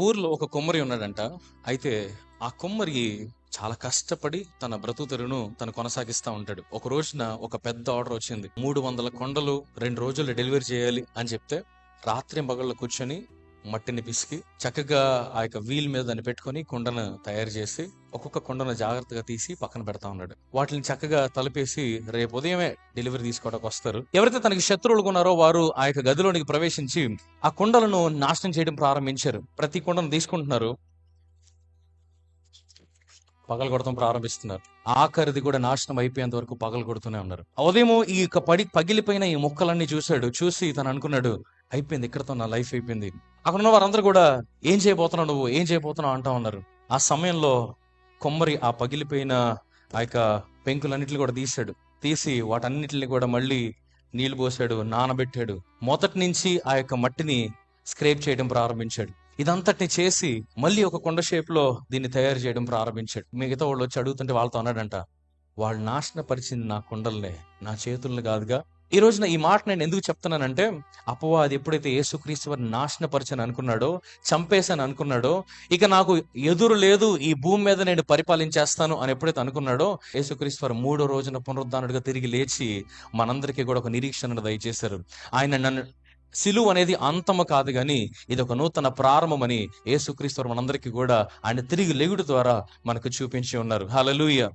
ఊర్లో ఒక కుమ్మరి ఉన్నాడంట. అయితే ఆ కుమ్మరి చాలా కష్టపడి తన బ్రతుకుతెరువును తను కొనసాగిస్తా ఉంటాడు. ఒక రోజున ఒక పెద్ద ఆర్డర్ వచ్చింది. 300 కొండలు 2 రోజుల్లో డెలివరీ చేయాలి అని చెప్తే రాత్రింబగళ్ళు కూర్చొని మట్టిని పిసికి చక్కగా ఆ యొక్క వీల్ మీద దాన్ని పెట్టుకొని కుండను తయారు చేసి ఒక్కొక్క కుండను జాగ్రత్తగా తీసి పక్కన పెడతా ఉన్నాడు. వాటిని చక్కగా తలుపేసి రేపు ఉదయమే డెలివరీ తీసుకోవడానికి వస్తారు. ఎవరైతే తనకి శత్రువులు ఉన్నారో వారు ఆ యొక్క గదిలోనికి ప్రవేశించి ఆ కుండలను నాశనం చేయడం ప్రారంభించారు. ప్రతి కుండను తీసుకుంటున్నారు, పగలగొడతాం ప్రారంభిస్తున్నారు. ఆఖరిది కూడా నాశనం అయిపోయేంత వరకు పగలగొడుతూనే ఉన్నారు. ఉదయం ఈ యొక్క పగిలిపోయిన ఈ ముక్కలన్నీ చూశాడు. చూసి తను అనుకున్నాడు, అయిపోయింది, ఇక్కడతో నా లైఫ్ అయిపోయింది. అక్కడ ఉన్న వారందరూ కూడా ఏం చేయబోతున్నావు నువ్వు, ఏం చేయబోతున్నావు అంటా ఉన్నారు. ఆ సమయంలో కొమ్మరి ఆ పగిలిపోయిన ఆ యొక్క పెంకులన్నిటిని కూడా తీశాడు. తీసి వాటన్నిటిని కూడా మళ్ళీ నీళ్లు పోసాడు, నానబెట్టాడు. మొదటి నుంచి ఆ యొక్క మట్టిని స్క్రేప్ చేయడం ప్రారంభించాడు. ఇదంతటిని చేసి మళ్ళీ ఒక కొండ షేప్ లో దీన్ని తయారు చేయడం ప్రారంభించాడు. మిగతా వాళ్ళు వచ్చి అడుగుతుంటే వాళ్ళతో అన్నాడంట, వాళ్ళు నాశనపరిచింది నా కుండల్నే, నా చేతుల్ని కాదుగా. ఈ రోజున ఈ మాట నేను ఎందుకు చెప్తున్నానంటే, అపవాది ఎప్పుడైతే యేసుక్రీస్తు వారిని నాశనపరచని అనుకున్నాడో, చంపేశాను అనుకున్నాడో, ఇక నాకు ఎదురు లేదు, ఈ భూమి మీద నేను పరిపాలించేస్తాను అని ఎప్పుడైతే అనుకున్నాడో, యేసుక్రీస్తు వారు 3వ రోజున పునరుద్ధానుడిగా తిరిగి లేచి మనందరికీ కూడా ఒక నిరీక్షణను దయచేశారు. ఆయన నన్ను సిలువ అనేది అంతము కాదు గాని ఇది ఒక నూతన ప్రారంభమని యేసుక్రీస్తు మనందరికీ కూడా ఆయన తిరిగి లెగుడు ద్వారా మనకు చూపించి ఉన్నారు. హల్లెలూయా.